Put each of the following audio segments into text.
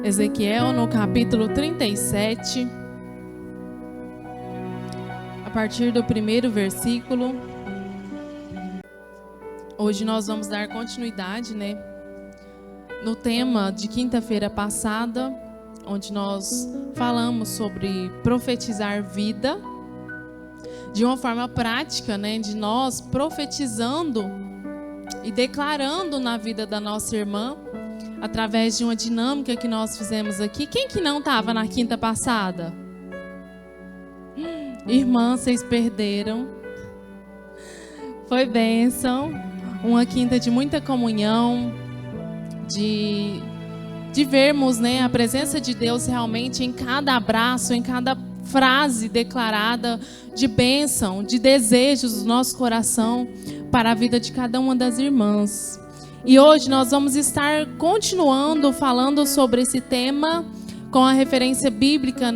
Ezequiel, no capítulo 37, a partir do primeiro versículo. Hoje nós vamos dar continuidade, no tema de quinta-feira passada, onde nós falamos sobre profetizar vida, de uma forma prática, de nós profetizando e declarando na vida da nossa irmã, através de uma dinâmica que nós fizemos aqui. Quem que não estava na quinta passada? Irmã, vocês perderam. Foi bênção. Uma quinta de muita comunhão, de vermos a presença de Deus realmente em cada abraço, em cada frase declarada de bênção, de desejos do nosso coração para a vida de cada uma das irmãs. E hoje nós vamos estar continuando falando sobre esse tema com a referência bíblica,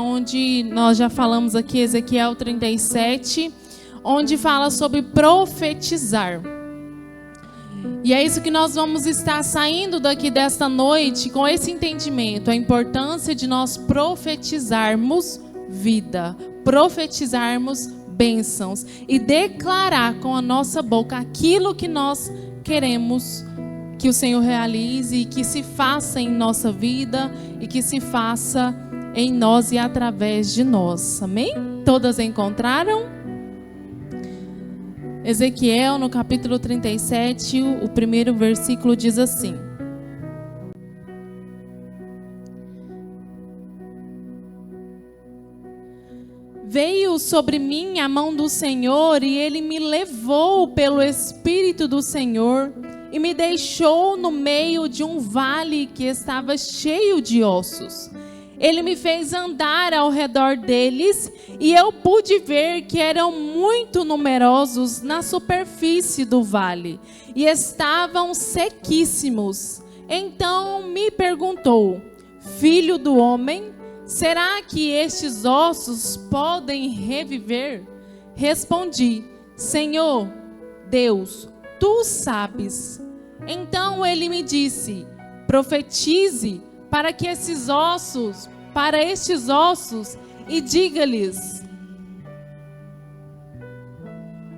onde nós já falamos aqui, Ezequiel 37, onde fala sobre profetizar. E é isso que nós vamos estar saindo daqui desta noite com esse entendimento, a importância de nós profetizarmos vida, profetizarmos bênçãos e declarar com a nossa boca aquilo que nós queremos que o Senhor realize e que se faça em nossa vida e que se faça em nós e através de nós. Amém? Todas encontraram? Ezequiel, no capítulo 37, o primeiro versículo diz assim: Veio sobre mim a mão do Senhor, e Ele me levou pelo Espírito do Senhor, e me deixou no meio de um vale que estava cheio de ossos. Ele me fez andar ao redor deles, e eu pude ver que eram muito numerosos na superfície do vale, e estavam sequíssimos. Então me perguntou: Filho do homem, será que estes ossos podem reviver? Respondi: Senhor Deus, tu sabes. Então ele me disse: profetize para estes ossos, e diga-lhes: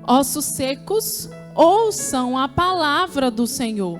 ossos secos, ouçam a palavra do Senhor.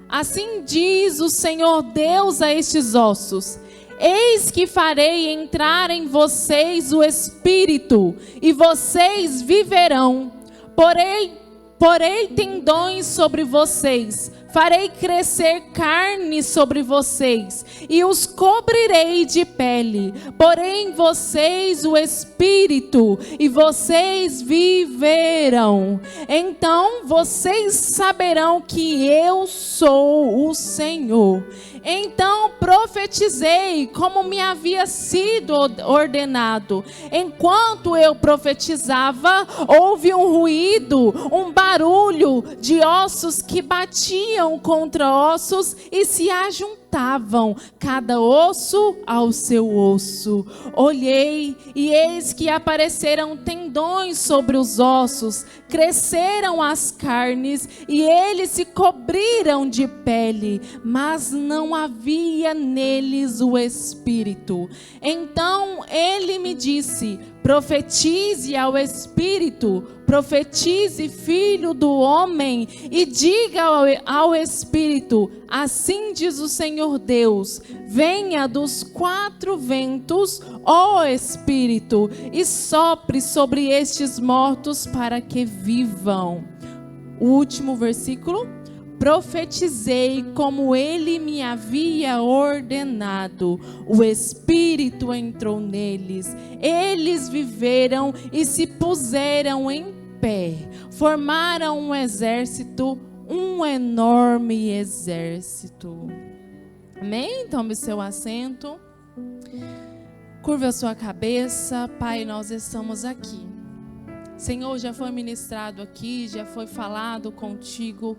Assim diz o Senhor Deus a estes ossos: eis que farei entrar em vocês o Espírito, e vocês viverão. Porei tendões sobre vocês, farei crescer carne sobre vocês, e os cobrirei de pele. Porei em vocês o Espírito, e vocês viverão. Então vocês saberão que eu sou o Senhor. Então profetizei como me havia sido ordenado. Enquanto eu profetizava, houve um ruído, um barulho de ossos que batiam contra ossos e se ajuntavam, cada osso ao seu osso. Olhei, e eis que apareceram tendões sobre os ossos, cresceram as carnes, e eles se cobriram de pele, mas não havia neles o Espírito. Então ele me disse: profetize ao Espírito, profetize, filho do homem, e diga ao Espírito: assim diz o Senhor Deus, venha dos quatro ventos, ó Espírito, e sopre sobre estes mortos para que vivam. O último versículo: profetizei como ele me havia ordenado. O Espírito entrou neles. Eles viveram e se puseram em pé. Formaram um exército, um enorme exército. Amém? Tome seu assento. Curva a sua cabeça. Pai, nós estamos aqui. Senhor, já foi ministrado aqui, já foi falado contigo.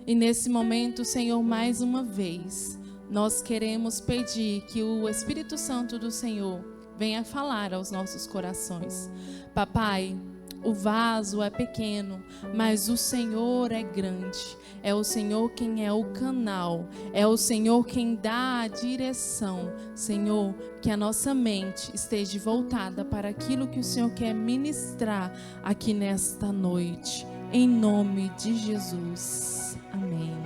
E nesse momento, Senhor, mais uma vez, nós queremos pedir que o Espírito Santo do Senhor venha falar aos nossos corações. Papai, o vaso é pequeno, mas o Senhor é grande. É o Senhor quem é o canal, é o Senhor quem dá a direção. Senhor, que a nossa mente esteja voltada para aquilo que o Senhor quer ministrar aqui nesta noite. Em nome de Jesus. Amém.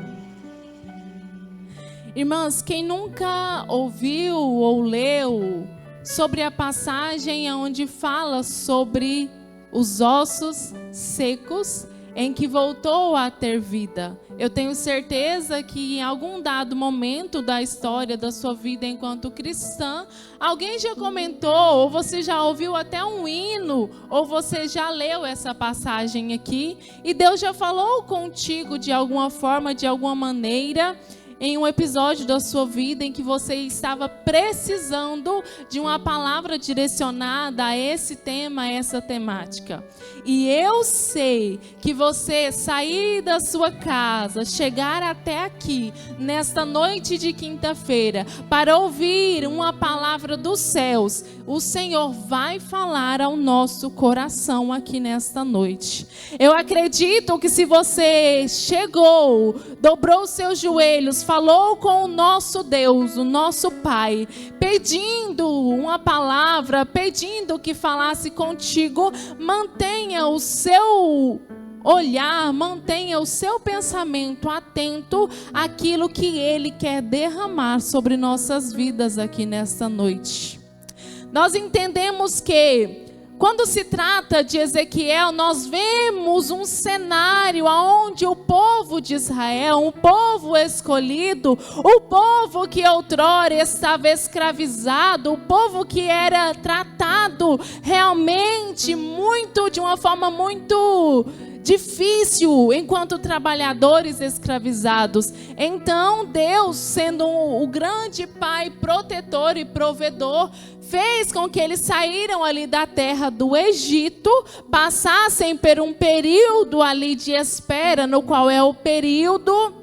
Irmãs, quem nunca ouviu ou leu sobre a passagem onde fala sobre os ossos secos em que voltou a ter vida? Eu tenho certeza que em algum dado momento da história da sua vida enquanto cristã, alguém já comentou, ou você já ouviu até um hino, ou você já leu essa passagem aqui, e Deus já falou contigo de alguma forma, de alguma maneira, em um episódio da sua vida em que você estava precisando de uma palavra direcionada a esse tema, a essa temática. E eu sei que você sair da sua casa, chegar até aqui, nesta noite de quinta-feira, para ouvir uma palavra dos céus, o Senhor vai falar ao nosso coração aqui nesta noite. Eu acredito que se você chegou, dobrou os seus joelhos, falou com o nosso Deus, o nosso Pai, pedindo uma palavra, pedindo que falasse contigo, mantenha o seu olhar, mantenha o seu pensamento atento àquilo que Ele quer derramar sobre nossas vidas aqui nesta noite. Nós entendemos que quando se trata de Ezequiel, nós vemos um cenário onde o povo de Israel, o povo escolhido, o povo que outrora estava escravizado, o povo que era tratado realmente de uma forma muito difícil enquanto trabalhadores escravizados. Então Deus, sendo o grande Pai protetor e provedor, fez com que eles saíram ali da terra do Egito, passassem por um período ali de espera, no qual é o período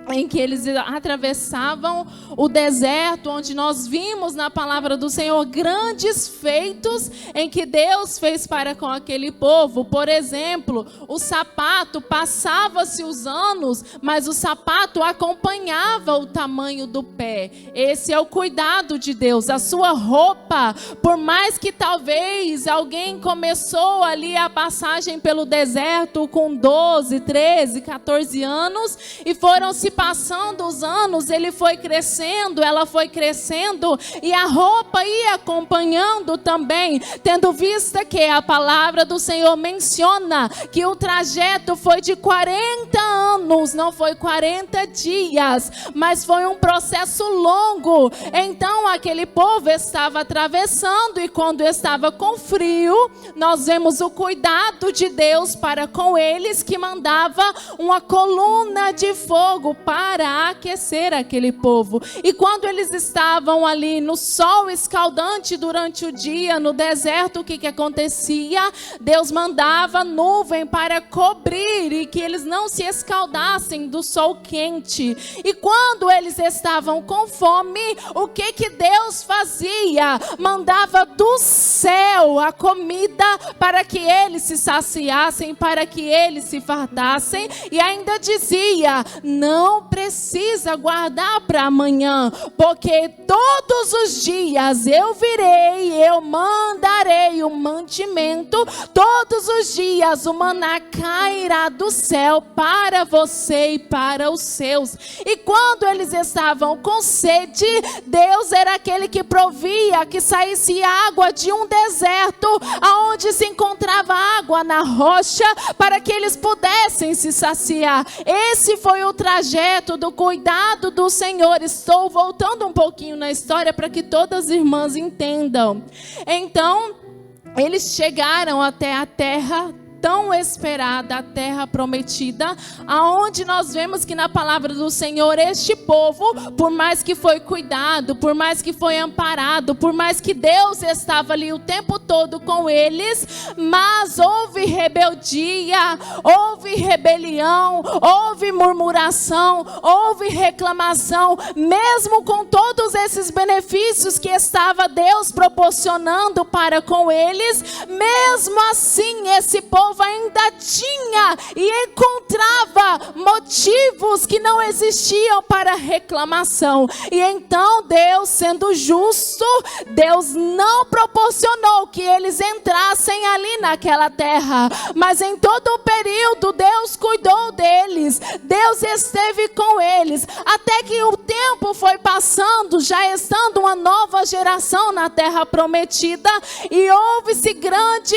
em que eles atravessavam o deserto, onde nós vimos na palavra do Senhor grandes feitos em que Deus fez para com aquele povo. Por exemplo, o sapato, passava-se os anos, mas o sapato acompanhava o tamanho do pé. Esse é o cuidado de Deus. A sua roupa, por mais que talvez alguém começou ali a passagem pelo deserto com 12, 13, 14 anos e foram se passando os anos, ele foi crescendo, ela foi crescendo e a roupa ia acompanhando também, tendo vista que a palavra do Senhor menciona que o trajeto foi de 40 anos, não foi 40 dias, mas foi um processo longo. Então aquele povo estava atravessando e quando estava com frio, nós vemos o cuidado de Deus para com eles, que mandava uma coluna de fogo para aquecer aquele povo. E quando eles estavam ali no sol escaldante durante o dia, no deserto, o que acontecia? Deus mandava nuvem para cobrir e que eles não se escaldassem do sol quente. E quando eles estavam com fome, o que Deus fazia? Mandava do céu a comida para que eles se saciassem, para que eles se fartassem, e ainda dizia: não precisa guardar para amanhã, porque todos os dias eu virei, eu mandarei o mantimento, todos os dias o maná cairá do céu para você e para os seus. E quando eles estavam com sede, Deus era aquele que provia que saísse água de um deserto, aonde se encontrava água na rocha, para que eles pudessem se saciar. Esse foi o trajeto do cuidado do Senhor. Estou voltando um pouquinho na história para que todas as irmãs entendam. Então, eles chegaram até a terra tão esperada, a terra prometida, aonde nós vemos que na palavra do Senhor este povo, por mais que foi cuidado, por mais que foi amparado, por mais que Deus estava ali o tempo todo com eles, mas houve rebeldia, houve rebelião, houve murmuração, houve reclamação, mesmo com todos esses benefícios que estava Deus proporcionando para com eles, mesmo assim esse povo ainda tinha e encontrava motivos que não existiam para reclamação. E então Deus, sendo justo, Deus não proporcionou que eles entrassem ali naquela terra, mas em todo o período Deus cuidou deles, Deus esteve com eles, até que o tempo foi passando, já estando uma nova geração na terra prometida, e houve-se grande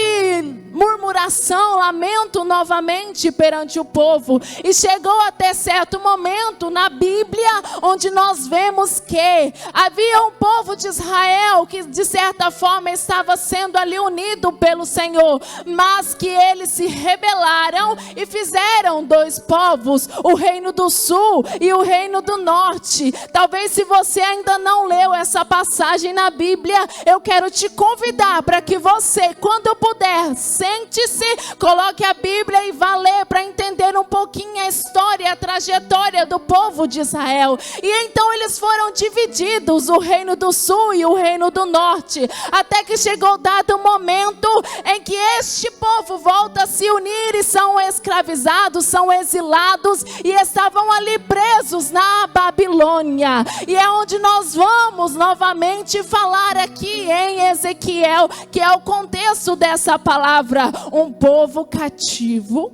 murmuração, lamento novamente perante o povo, e chegou até certo momento na Bíblia, onde nós vemos que havia um povo de Israel, que de certa forma estava sendo ali unido pelo Senhor, mas que eles se rebelaram e fizeram dois povos, o reino do sul e o reino do norte. Talvez se você ainda não leu essa passagem na Bíblia, eu quero te convidar para que você, quando puder, sente-se, coloque a Bíblia e vá ler para entender um pouquinho a história, a trajetória do povo de Israel. E então eles foram divididos, o reino do sul e o reino do norte, até que chegou dado o momento em que este povo volta a se unir e são escravizados, são exilados e estavam ali presos na Babilônia. E é onde nós vamos novamente falar aqui em Ezequiel, que é o contexto dessa palavra: um povo cativo,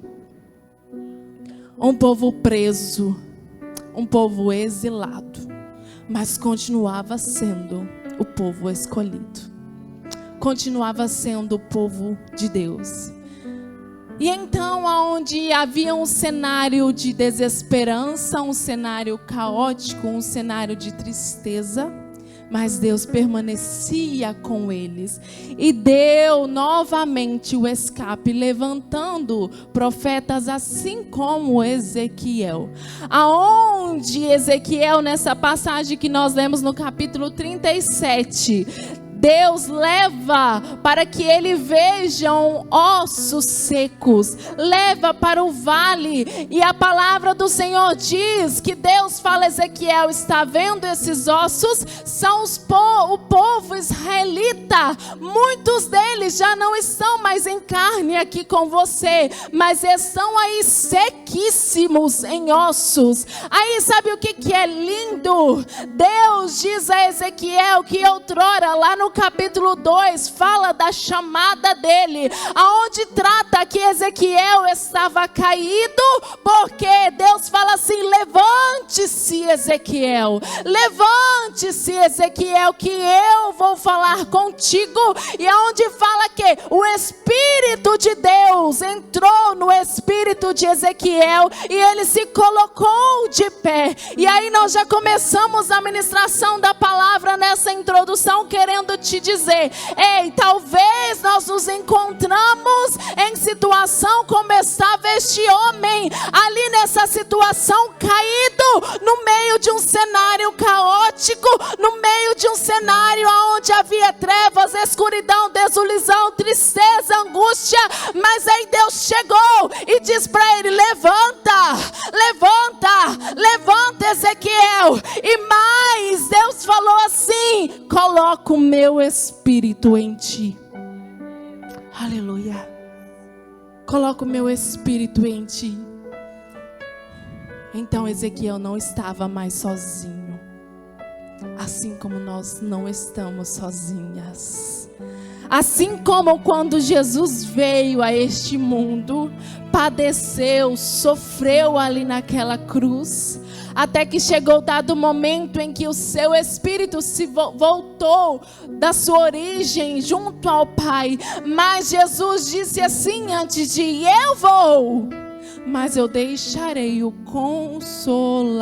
um povo preso, um povo exilado, mas continuava sendo o povo escolhido, continuava sendo o povo de Deus. E então, aonde havia um cenário de desesperança, um cenário caótico, um cenário de tristeza, mas Deus permanecia com eles e deu novamente o escape, levantando profetas assim como Ezequiel. Aonde Ezequiel, nessa passagem que nós lemos no capítulo 37, Deus leva para que ele vejam ossos secos, leva para o vale, e a palavra do Senhor diz que Deus fala: Ezequiel, está vendo esses ossos? São o povo israelita, muitos deles já não estão mais em carne aqui com você, mas estão aí sequíssimos em ossos. Aí sabe o que é lindo? Deus diz a Ezequiel que outrora, lá no capítulo 2, fala da chamada dele, aonde trata que Ezequiel estava caído, porque Deus fala assim: levante-se, Ezequiel, levante-se, Ezequiel, que eu vou falar contigo. E aonde fala que o Espírito de Deus entrou no espírito de Ezequiel e ele se colocou de pé. E aí nós já começamos a ministração da palavra nessa introdução, querendo te dizer: ei, talvez nós nos encontramos em situação como estava este homem, ali nessa situação, caído no meio de um cenário caótico, no meio de um cenário onde havia trevas, escuridão, desilusão, tristeza, angústia. Mas aí Deus chegou e diz para ele: levanta, levanta, levanta, Ezequiel. E mais, Deus falou assim: coloca o meu Espírito em ti. Aleluia. Coloca o meu Espírito em ti. Então Ezequiel não estava mais sozinho, assim como nós não estamos sozinhas. Assim como quando Jesus veio a este mundo, padeceu, sofreu ali naquela cruz, até que chegou dado momento em que o seu espírito se voltou da sua origem junto ao Pai. Mas Jesus disse assim antes de ir: eu vou, mas eu deixarei o Consolador,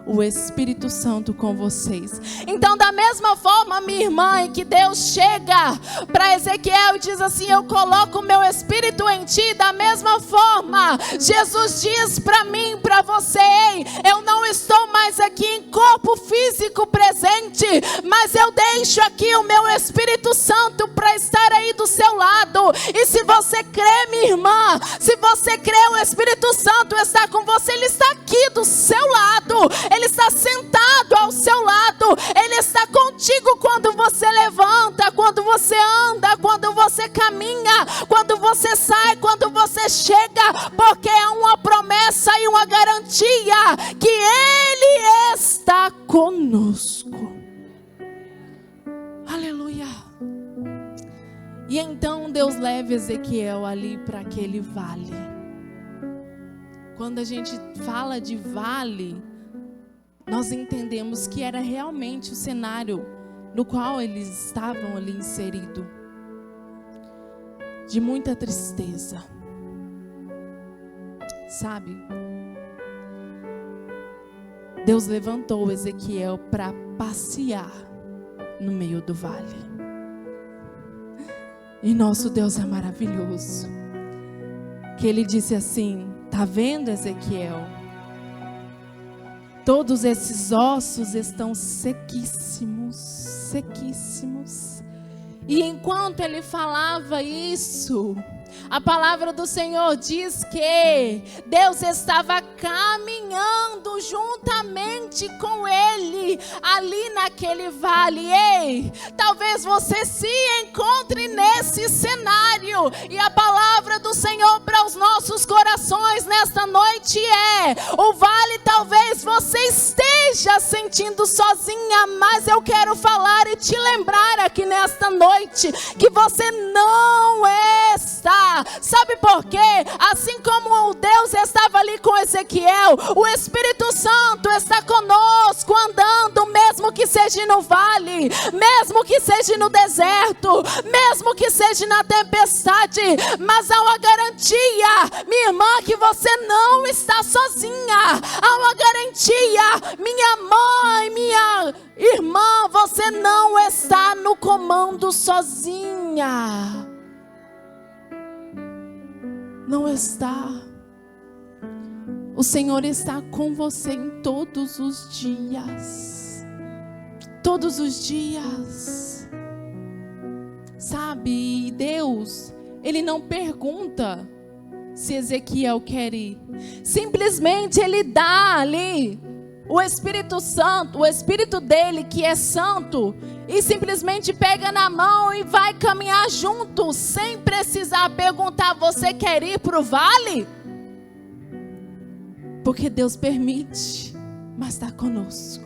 o Espírito Santo com vocês. Então, da mesma forma, minha irmã, em que Deus chega para Ezequiel e diz assim: eu coloco o meu Espírito em ti, da mesma forma, Jesus diz para mim, para você: ei, eu não estou mais aqui em corpo físico presente, mas eu deixo aqui o meu Espírito Santo para estar aí do seu lado. E se você crê, minha irmã, se você crê, o Espírito Santo está com você, ele está aqui do seu lado. Ele está sentado ao seu lado. Ele está contigo quando você levanta, quando você anda, quando você caminha, quando você sai, quando você chega. Porque é uma promessa e uma garantia que Ele está conosco. Aleluia. E então Deus leva Ezequiel ali para aquele vale. Quando a gente fala de vale, nós entendemos que era realmente o cenário no qual eles estavam ali inseridos, de muita tristeza, sabe? Deus levantou Ezequiel para passear no meio do vale. E nosso Deus é maravilhoso, que Ele disse assim: tá vendo, Ezequiel? Todos esses ossos estão sequíssimos, sequíssimos. E enquanto ele falava isso, a palavra do Senhor diz que Deus estava caminhando juntamente com ele ali naquele vale. Ei, talvez você se encontre nesse cenário, e a palavra do Senhor para os nossos corações nesta noite é: o vale talvez você esteja sentindo sozinha, mas eu quero falar e te lembrar aqui nesta noite que você não está. Sabe por quê? Assim como o Deus estava ali com Ezequiel, o Espírito Santo está conosco, andando, mesmo que seja no vale, mesmo que seja no deserto, mesmo que seja na tempestade. Mas há uma garantia, minha irmã, que você não está sozinha. Há uma garantia, minha mãe, minha irmã, você não está no comando sozinha. Não está. O Senhor está com você em todos os dias. Todos os dias. Sabe, Deus, Ele não pergunta se Ezequiel quer ir. Simplesmente Ele dá ali o Espírito Santo, o Espírito dele que é santo, e simplesmente pega na mão e vai caminhar junto, sem precisar perguntar: você quer ir para o vale? Porque Deus permite, mas está conosco.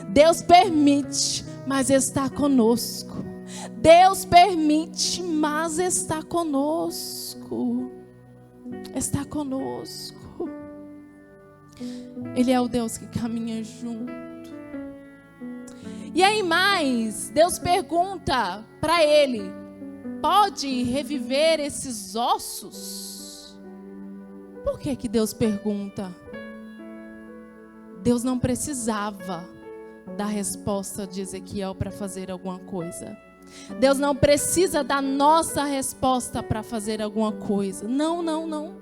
Deus permite, mas está conosco. Deus permite, mas está conosco. Está conosco. Ele é o Deus que caminha junto. E aí mais, Deus pergunta para ele: pode reviver esses ossos? Por que que Deus pergunta? Deus não precisava da resposta de Ezequiel para fazer alguma coisa. Deus não precisa da nossa resposta para fazer alguma coisa. Não, não, não.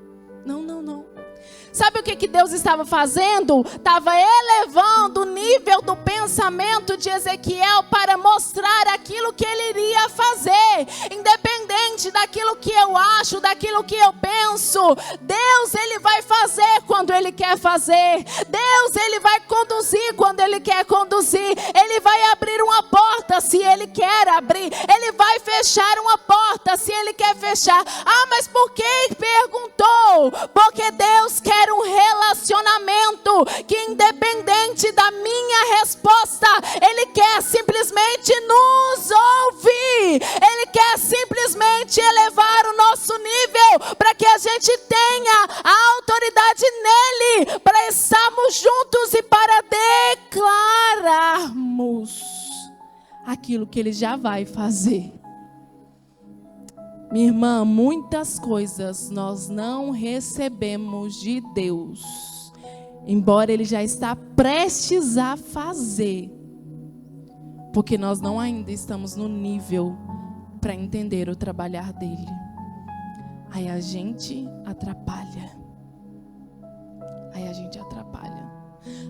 Não, não, não. Sabe o que Deus estava fazendo? Estava elevando o nível do pensamento de Ezequiel para mostrar aquilo que ele iria fazer. Independente daquilo que eu acho, daquilo que eu penso, Deus, Ele vai fazer quando Ele quer fazer. Deus, Ele vai conduzir quando Ele quer conduzir. Ele vai abrir uma porta se Ele quer abrir. Ele vai fechar uma porta se Ele quer fechar. Ah, mas por que perguntou? Porque Deus quer um relacionamento que, independente da minha resposta, Ele quer simplesmente nos ouvir. Ele quer simplesmente elevar o nosso nível para que a gente tenha a autoridade nele, para estarmos juntos e para declararmos aquilo que Ele já vai fazer. Minha irmã, muitas coisas nós não recebemos de Deus embora Ele já está prestes a fazer, porque nós não ainda estamos no nível para entender o trabalhar dele. Aí a gente atrapalha.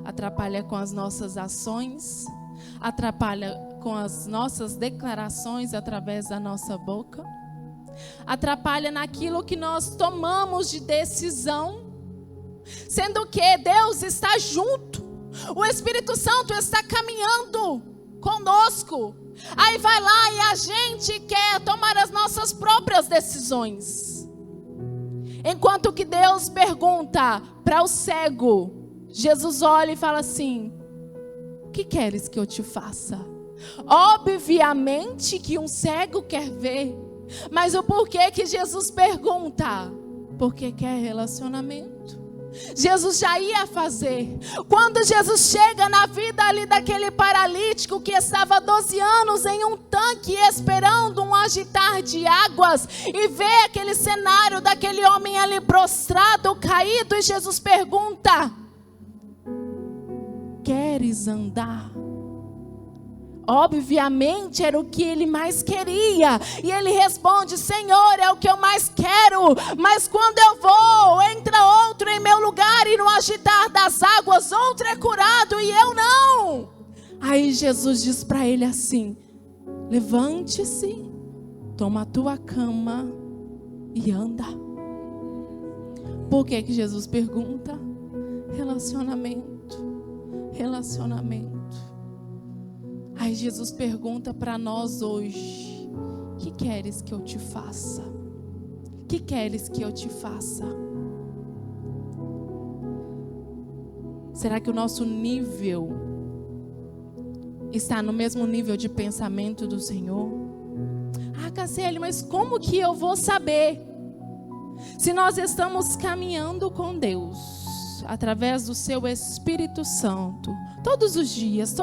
Atrapalha com as nossas ações, atrapalha com as nossas declarações através da nossa boca, atrapalha naquilo que nós tomamos de decisão, sendo que Deus está junto, o Espírito Santo está caminhando conosco. Aí vai lá e a gente quer tomar as nossas próprias decisões. Enquanto que Deus pergunta para o cego, Jesus olha e fala assim: o que queres que eu te faça? Obviamente que um cego quer ver, mas o porquê que Jesus pergunta? Porque quer relacionamento. Jesus já ia fazer. Quando Jesus chega na vida ali daquele paralítico que estava 12 anos em um tanque esperando um agitar de águas, e vê aquele cenário daquele homem ali prostrado, caído, e Jesus pergunta: queres andar? Obviamente era o que ele mais queria. E ele responde: Senhor, é o que eu mais quero. Mas quando eu vou, entra outro em meu lugar, e no agitar das águas outro é curado e eu não. Aí Jesus diz para ele assim: levante-se, toma a tua cama e anda. Por que que Jesus pergunta? Relacionamento. Aí Jesus pergunta para nós hoje: o que queres que eu te faça? O que queres que eu te faça? Será que o nosso nível está no mesmo nível de pensamento do Senhor? Ah, Cassiele, mas como que eu vou saber se nós estamos caminhando com Deus através do seu Espírito Santo? Todos os dias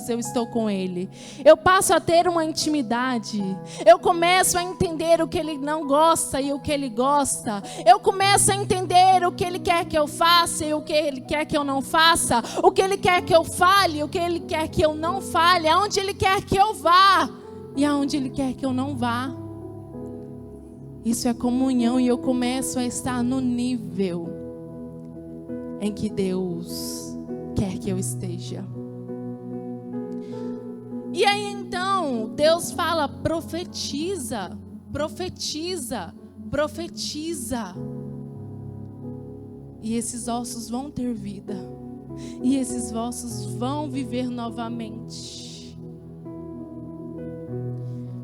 eu estou com Ele. Eu passo a ter uma intimidade. Eu começo a entender o que Ele não gosta e o que Ele gosta. Eu começo a entender o que Ele quer que eu faça e o que Ele quer que eu não faça. O que Ele quer que eu fale e o que Ele quer que eu não fale. Aonde Ele quer que eu vá e aonde Ele quer que eu não vá. Isso é comunhão, e eu começo a estar no nível em que Deus quer que eu esteja. E aí então Deus fala: profetiza. E esses ossos vão ter vida, e esses ossos vão viver novamente.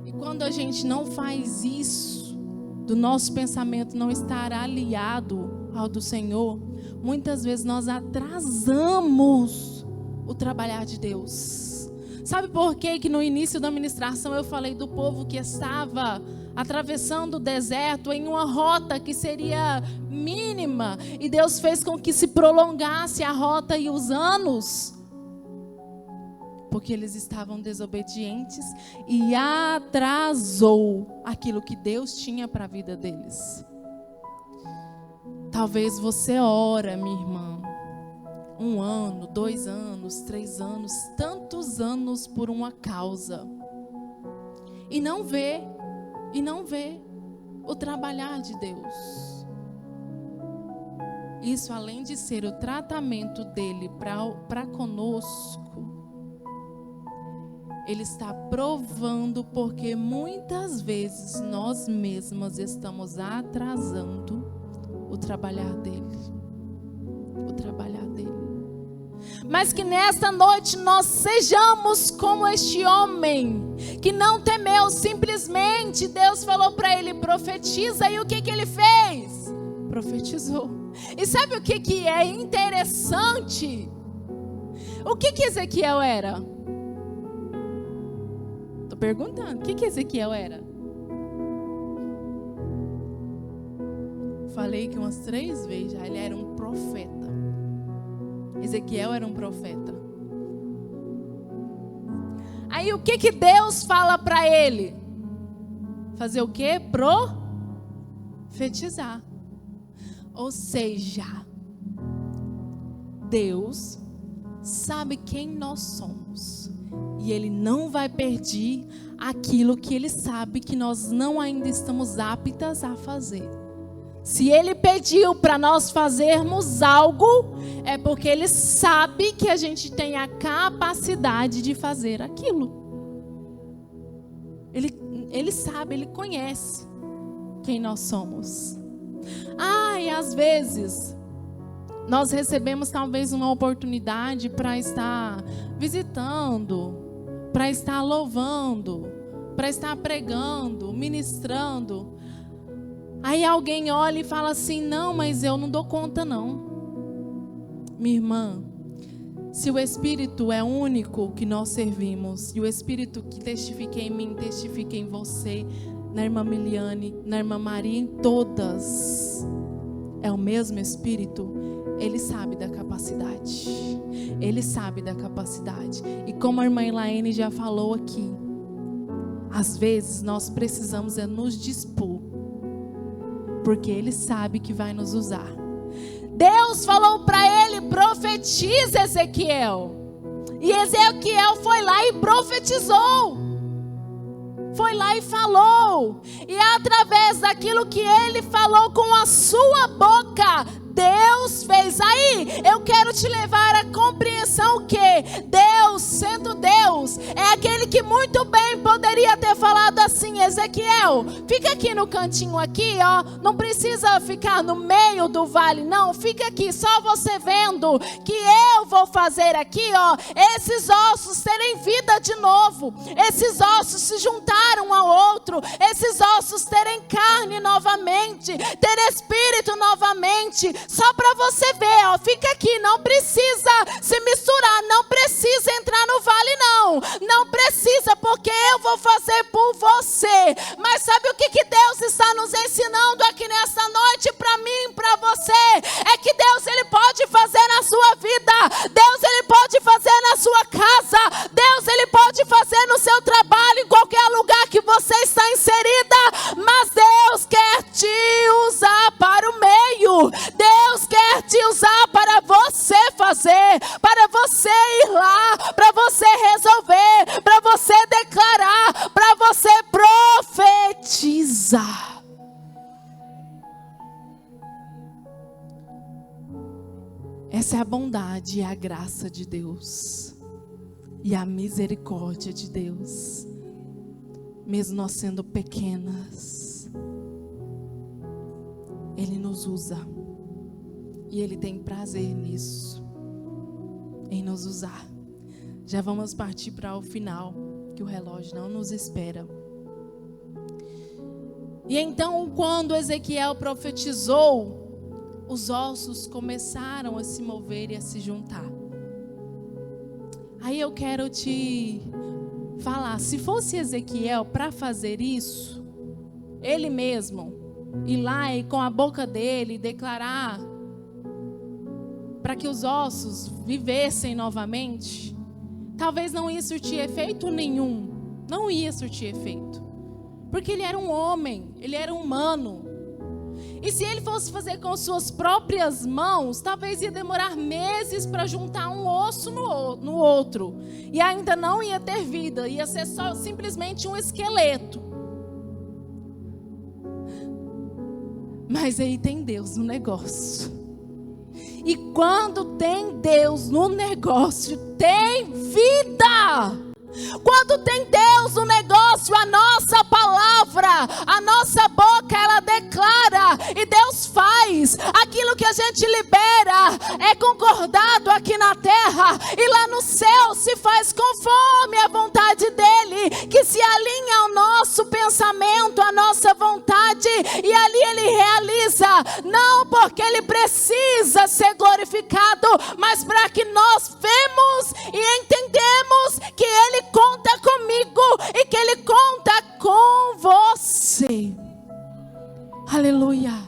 E quando a gente não faz isso, do nosso pensamento não estar aliado ao do Senhor, muitas vezes nós atrasamos o trabalhar de Deus. Sabe por quê que no início da ministração eu falei do povo que estava atravessando o deserto em uma rota que seria mínima, e Deus fez com que se prolongasse a rota e os anos? Porque eles estavam desobedientes e atrasou aquilo que Deus tinha para a vida deles. Talvez você ora, minha irmã, 1 ano, 2 anos, 3 anos, tantos anos por uma causa, e não vê o trabalhar de Deus. Isso, além de ser o tratamento dele para conosco, Ele está provando, porque muitas vezes nós mesmas estamos atrasando o trabalhar dele. Mas que nesta noite nós sejamos como este homem que não temeu. Simplesmente Deus falou para ele: profetiza. E o que ele fez? Profetizou. E sabe o que é interessante? O que Ezequiel era? Estou perguntando, o que Ezequiel era? Falei que umas 3 vezes já, ele era um profeta. Ezequiel era um profeta. Aí o que Deus fala para ele? Fazer o quê? Profetizar. Ou seja, Deus sabe quem nós somos. E Ele não vai perder aquilo que Ele sabe que nós não ainda estamos aptas a fazer. Se Ele pediu para nós fazermos algo, é porque Ele sabe que a gente tem a capacidade de fazer aquilo. Ele sabe, Ele conhece quem nós somos. E às vezes nós recebemos talvez uma oportunidade para estar visitando, para estar louvando, para estar pregando, ministrando. Aí alguém olha e fala assim: não, mas eu não dou conta não. Minha irmã, se o Espírito é único que nós servimos, e o Espírito que testifica em mim, testifica em você, na irmã Miliane, na irmã Maria, em todas, é o mesmo Espírito, Ele sabe da capacidade. Ele sabe da capacidade. E como a irmã Elaine já falou aqui, às vezes nós precisamos nos dispor, porque Ele sabe que vai nos usar. Deus falou para ele: profetiza, Ezequiel. E Ezequiel foi lá e profetizou. Foi lá e falou. E através daquilo que ele falou com a sua boca, Deus fez. Aí eu quero te levar à compreensão que Deus, sendo Deus, é aquele que muito bem poderia ter falado assim: Ezequiel, fica aqui no cantinho aqui, ó, não precisa ficar no meio do vale não, fica aqui só você vendo que eu vou fazer aqui, ó, esses ossos terem vida de novo, esses ossos se juntaram ao outro, esses ossos terem carne novamente, ter espírito novamente. Só para você ver, ó, fica aqui, não precisa se misturar, não precisa entrar no vale não, não precisa, porque eu vou fazer por você. Mas sabe o que Deus está nos ensinando aqui nessa noite, para mim, para você? É que Deus, Ele pode fazer na sua vida, Deus, Ele pode fazer na sua casa, Deus, Ele pode fazer no seu trabalho, em qualquer lugar que você está inserida, mas Deus quer te usar para o meio, Deus quer te usar para você fazer, para você ir lá, para você resolver, para você declarar, para você profetizar. Essa é a bondade e a graça de Deus e a misericórdia de Deus. Mesmo nós sendo pequenas, Ele nos usa. E Ele tem prazer nisso, em nos usar. Já vamos partir para o final, que o relógio não nos espera. E então, quando Ezequiel profetizou, os ossos começaram a se mover e a se juntar. Aí eu quero te falar, se fosse Ezequiel para fazer isso, ele mesmo ir lá e com a boca dele declarar para que os ossos vivessem novamente, talvez não ia surtir efeito nenhum. Não ia surtir efeito. Porque ele era um homem, ele era humano. E se ele fosse fazer com suas próprias mãos, talvez ia demorar meses para juntar um osso no outro. E ainda não ia ter vida, ia ser só simplesmente um esqueleto. Mas aí tem Deus no negócio. E quando tem Deus no negócio, tem vida. Quando tem Deus no negócio, a nossa palavra, a nossa boca, ela declara e Deus faz. Aquilo que a gente libera é concordado aqui na terra e lá no céu se faz conforme a vontade dele, que se alinha ao nosso pensamento, à nossa vontade, e ali ele realiza, não porque ele precisa ser glorificado, mas para que nós vemos e entendemos que ele conta comigo e que ele conta com você. Aleluia.